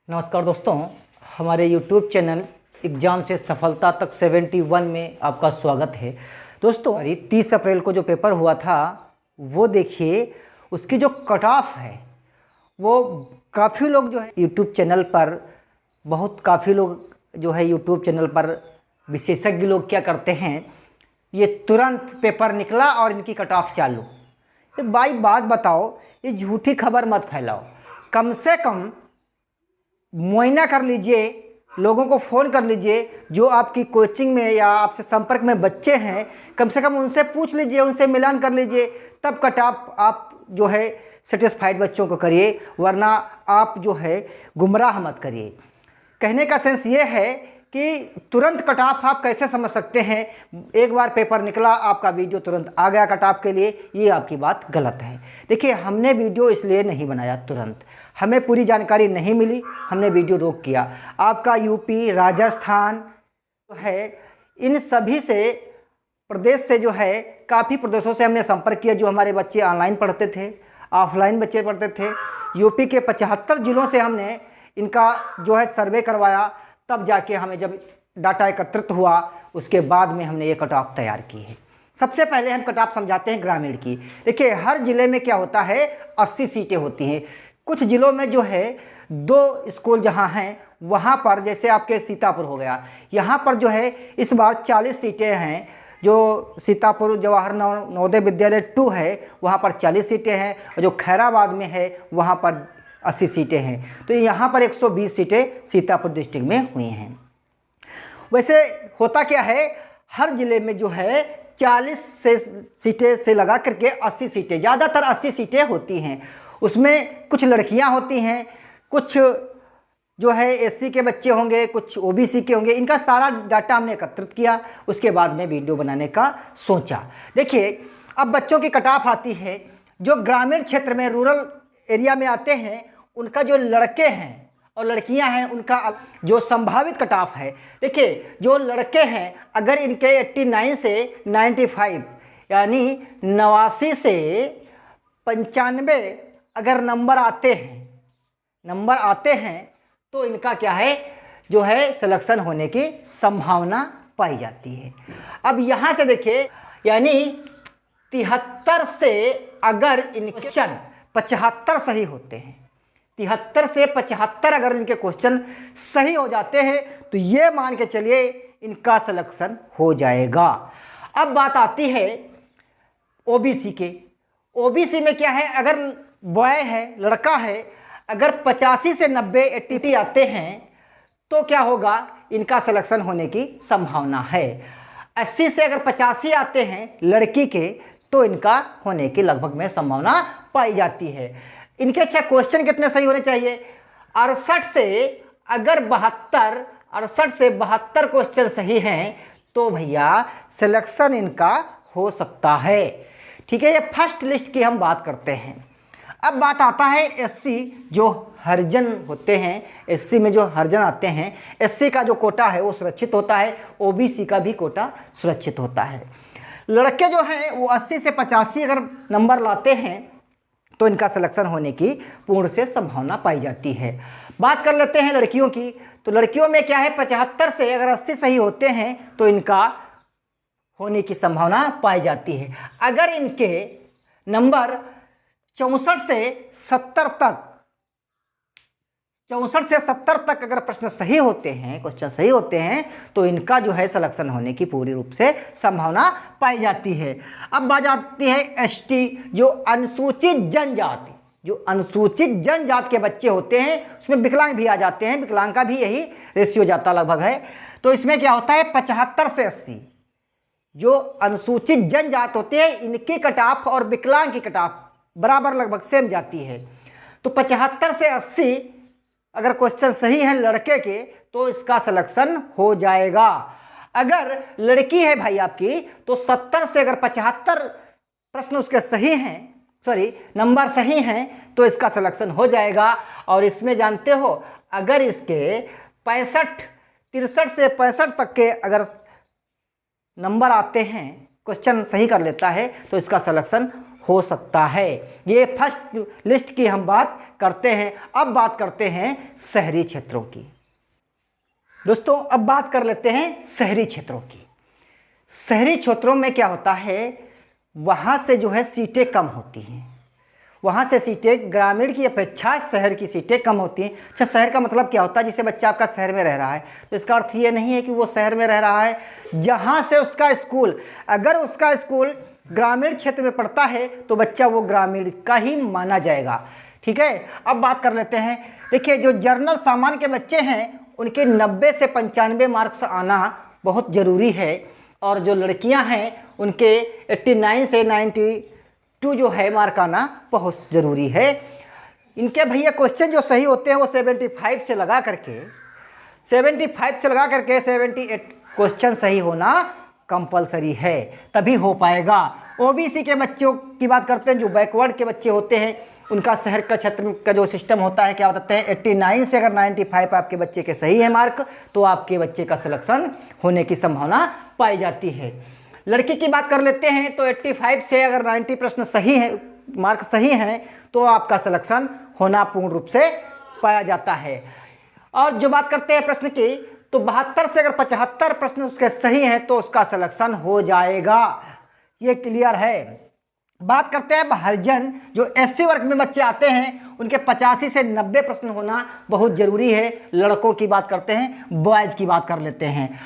नमस्कार दोस्तों, हमारे YouTube चैनल एग्ज़ाम से सफलता तक 71 में आपका स्वागत है। दोस्तों 30 अप्रैल को जो पेपर हुआ था वो देखिए, उसकी जो कट ऑफ है वो काफ़ी लोग जो है YouTube चैनल पर काफ़ी लोग जो है YouTube चैनल पर विशेषज्ञ लोग क्या करते हैं, ये तुरंत पेपर निकला और इनकी कट ऑफ चालू। तो भाई बात बताओ, ये झूठी खबर मत फैलाओ। कम से कम मुआयना कर लीजिए, लोगों को फ़ोन कर लीजिए जो आपकी कोचिंग में या आपसे संपर्क में बच्चे हैं, कम से कम उनसे पूछ लीजिए, उनसे मिलान कर लीजिए, तब कट ऑफ आप जो है सेटिस्फाइड बच्चों को करिए, वरना आप जो है गुमराह मत करिए। कहने का सेंस ये है कि तुरंत कट ऑफ आप कैसे समझ सकते हैं। एक बार पेपर निकला, आपका वीडियो तुरंत आ गया कट ऑफ के लिए, ये आपकी बात गलत है। देखिए, हमने वीडियो इसलिए नहीं बनाया तुरंत, हमें पूरी जानकारी नहीं मिली, हमने वीडियो रोक किया। आपका यूपी, राजस्थान है, इन सभी से प्रदेश से जो है काफ़ी प्रदेशों से हमने संपर्क किया। जो हमारे बच्चे ऑनलाइन पढ़ते थे, ऑफलाइन बच्चे पढ़ते थे, यूपी के 75 जिलों से हमने इनका जो है सर्वे करवाया। तब जाके हमें जब डाटा एकत्रित हुआ, उसके बाद में हमने ये कट ऑफ तैयार की है। सबसे पहले हम कट ऑफ समझाते हैं ग्रामीण की। देखिए, हर ज़िले में क्या होता है, 80 सीटें होती हैं। कुछ ज़िलों में जो है 2 स्कूल जहाँ हैं वहाँ पर, जैसे आपके सीतापुर हो गया, यहाँ पर जो है इस बार 40 सीटें हैं। जो सीतापुर जवाहर नवोदय विद्यालय 2 है, वहाँ पर 40 सीटें हैं, और जो खैराबाद में है वहाँ पर 80 सीटें हैं। तो यहाँ पर 120 सीटें सीतापुर डिस्ट्रिक्ट में हुई हैं। वैसे होता क्या है, हर ज़िले में जो है 40 सीटें से लगा करके 80 सीटें, ज़्यादातर 80 सीटें होती हैं। उसमें कुछ लड़कियां होती हैं, कुछ जो है एससी के बच्चे होंगे, कुछ ओबीसी के होंगे। इनका सारा डाटा हमने एकत्रित किया, उसके बाद में वीडियो बनाने का सोचा। देखिए, अब बच्चों की कट ऑफ आती है। जो ग्रामीण क्षेत्र में, रूरल एरिया में आते हैं, उनका जो लड़के हैं और लड़कियां हैं, उनका जो संभावित कट ऑफ है। देखिए, जो लड़के हैं, अगर इनके 89 से 95 यानी 89 से 95 अगर नंबर आते हैं तो इनका क्या है, जो है सिलेक्शन होने की संभावना पाई जाती है। अब यहाँ से देखिए, यानी 73 से अगर इनके क्वेश्चन 75 सही होते हैं, 73 से 75 अगर इनके क्वेश्चन सही हो जाते हैं तो ये मान के चलिए इनका सिलेक्शन हो जाएगा। अब बात आती है ओबीसी के। ओबीसी में क्या है, अगर बॉय है, लड़का है, अगर 85 से 90 80 आते हैं तो क्या होगा, इनका सिलेक्शन होने की संभावना है। 80 से अगर 85 आते हैं लड़की के, तो इनका होने की लगभग में संभावना पाई जाती है। इनके अच्छा क्वेश्चन कितने सही होने चाहिए, 68 से अगर 72 क्वेश्चन सही हैं तो भैया सिलेक्शन इनका हो सकता है। ठीक है, ये फर्स्ट लिस्ट की हम बात करते हैं। अब बात आता है एससी, जो हरिजन होते हैं, एससी में जो हरिजन आते हैं, एससी का जो कोटा है वो सुरक्षित होता है, ओबीसी का भी कोटा सुरक्षित होता है। लड़के जो हैं वो 80 से 85 अगर नंबर लाते हैं तो इनका सिलेक्शन होने की पूर्ण से संभावना पाई जाती है। बात कर लेते हैं लड़कियों की। तो लड़कियों में क्या है, 75 से अगर 80 सही होते हैं तो इनका होने की संभावना पाई जाती है। अगर इनके नंबर 64 से 70 तक अगर प्रश्न सही होते हैं, क्वेश्चन सही होते हैं, तो इनका जो है सिलेक्शन होने की पूरी रूप से संभावना पाई जाती है। अब बात आती है एसटी, जो अनुसूचित जनजाति, जो अनुसूचित जनजाति के बच्चे होते हैं, उसमें विकलांग भी आ जाते हैं, विकलांग का भी यही रेशियो जाता लगभग है। तो इसमें क्या होता है, 75 से 80 जो अनुसूचित जनजाति होते हैं, इनकी कट ऑफ और विकलांग की कट ऑफ बराबर लगभग सेम जाती है। तो 75 से 80 अगर क्वेश्चन सही है लड़के के तो इसका सिलेक्शन हो जाएगा। अगर लड़की है भाई आपकी, तो 70 से अगर 75 प्रश्न उसके सही हैं, नंबर सही हैं, तो इसका सिलेक्शन हो जाएगा। और इसमें जानते हो, अगर इसके 63 से 65 तक के अगर नंबर आते हैं, क्वेश्चन सही कर लेता है, तो इसका सिलेक्शन हो सकता है। ये फर्स्ट लिस्ट की हम बात करते हैं। अब बात करते हैं शहरी क्षेत्रों की। दोस्तों अब बात कर लेते हैं शहरी क्षेत्रों की। शहरी क्षेत्रों में क्या होता है, वहाँ से जो है सीटें कम होती हैं। वहाँ से सीटें ग्रामीण की अपेक्षा शहर की सीटें कम होती हैं। अच्छा, शहर का मतलब क्या होता है? जैसे बच्चा आपका शहर में रह रहा है तो इसका अर्थ ये नहीं है कि वो शहर में रह रहा है। जहाँ से उसका स्कूल, अगर उसका स्कूल ग्रामीण क्षेत्र में पड़ता है तो बच्चा वो ग्रामीण का ही माना जाएगा। ठीक है, अब बात कर लेते हैं। देखिए, जो जनरल सामान्य के बच्चे हैं उनके 90 से 95 मार्क्स आना बहुत ज़रूरी है, और जो लड़कियां हैं उनके 89 से 92 जो है मार्क आना बहुत ज़रूरी है। इनके भैया क्वेश्चन जो सही होते हैं वो 75 से लगा करके 78 क्वेश्चन सही होना कंपलसरी है, तभी हो पाएगा। ओबीसी के बच्चों की बात करते हैं, जो बैकवर्ड के बच्चे होते हैं उनका शहर का क्षेत्र का जो सिस्टम होता है, क्या बताते हैं, 89 से अगर 95 आपके बच्चे के सही है मार्क तो आपके बच्चे का सिलेक्शन होने की संभावना पाई जाती है। लड़की की बात कर लेते हैं तो 85 से अगर 90 प्रश्न सही है, मार्क सही हैं, तो आपका सिलेक्शन होना पूर्ण रूप से पाया जाता है। और जो बात करते हैं प्रश्न की, तो 72 से अगर 75 प्रश्न उसके सही हैं तो उसका सिलेक्शन हो जाएगा, ये क्लियर है। बात करते हैं हरिजन, जो एससी वर्ग में बच्चे आते हैं उनके 85 से 90 प्रश्न होना बहुत ज़रूरी है। लड़कों की बात करते हैं, बॉयज़ की बात कर लेते हैं।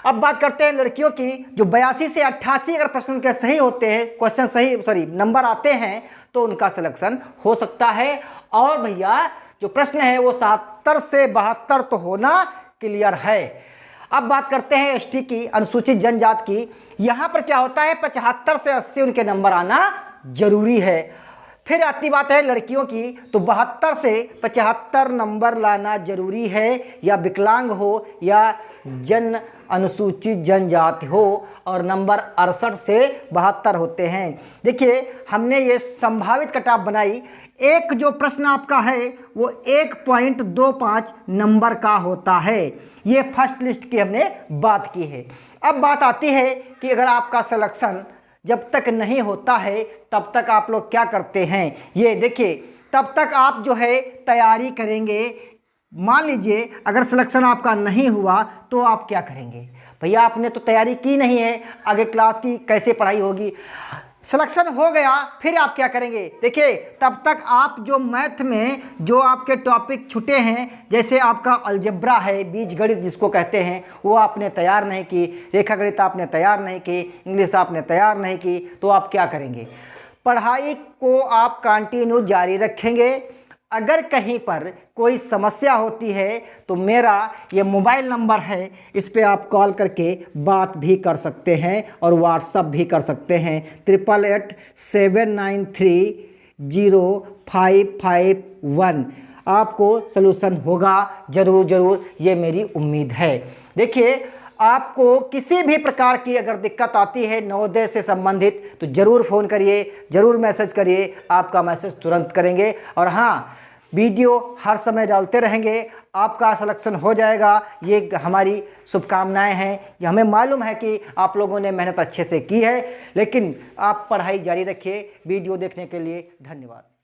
अब बात करते हैं लड़कियों की, जो 82 से 88 अगर प्रश्न उनके सही होते हैं, क्वेश्चन सही नंबर आते हैं तो उनका सिलेक्शन हो सकता है। और भैया जो प्रश्न है वो 70 से 72 तो होना क्लियर है। अब बात करते हैं एसटी की, अनुसूचित जनजाति की। यहाँ पर क्या होता है, 75 से 80 उनके नंबर आना जरूरी है। फिर आती बात है लड़कियों की, तो 72 से 75 नंबर लाना जरूरी है, या विकलांग हो या जन अनुसूचित जनजाति हो, और नंबर 68 से 72 होते हैं। देखिए, हमने ये संभावित कटाव बनाई। एक जो प्रश्न आपका है वो 1.25 नंबर का होता है। ये फर्स्ट लिस्ट की हमने बात की है। अब बात आती है कि अगर आपका सिलेक्शन जब तक नहीं होता है तब तक आप लोग क्या करते हैं, ये देखिए। तब तक आप जो है तैयारी करेंगे। मान लीजिए अगर सिलेक्शन आपका नहीं हुआ तो आप क्या करेंगे? भैया आपने तो तैयारी की नहीं है, आगे क्लास की कैसे पढ़ाई होगी? सिलेक्शन हो गया, फिर आप क्या करेंगे? देखिए, तब तक आप जो मैथ में जो आपके टॉपिक छूटे हैं, जैसे आपका अलजेब्रा है, बीजगणित जिसको कहते हैं, वो आपने तैयार नहीं की, रेखागणित आपने तैयार नहीं की, इंग्लिश आपने तैयार नहीं की, तो आप क्या करेंगे? पढ़ाई को आप कंटिन्यू जारी रखेंगे। अगर कहीं पर कोई समस्या होती है तो मेरा ये मोबाइल नंबर है, इस पे आप कॉल करके बात भी कर सकते हैं और व्हाट्सअप भी कर सकते हैं। 8887930551। आपको सलूशन होगा ज़रूर, ये मेरी उम्मीद है। देखिए, आपको किसी भी प्रकार की अगर दिक्कत आती है नवोदय से संबंधित तो ज़रूर फ़ोन करिए, ज़रूर मैसेज करिए, आपका मैसेज तुरंत करेंगे। और हाँ, वीडियो हर समय डालते रहेंगे, आपका सिलेक्शन हो जाएगा, ये हमारी शुभकामनाएं हैं। ये हमें मालूम है कि आप लोगों ने मेहनत अच्छे से की है, लेकिन आप पढ़ाई जारी रखिए। वीडियो देखने के लिए धन्यवाद।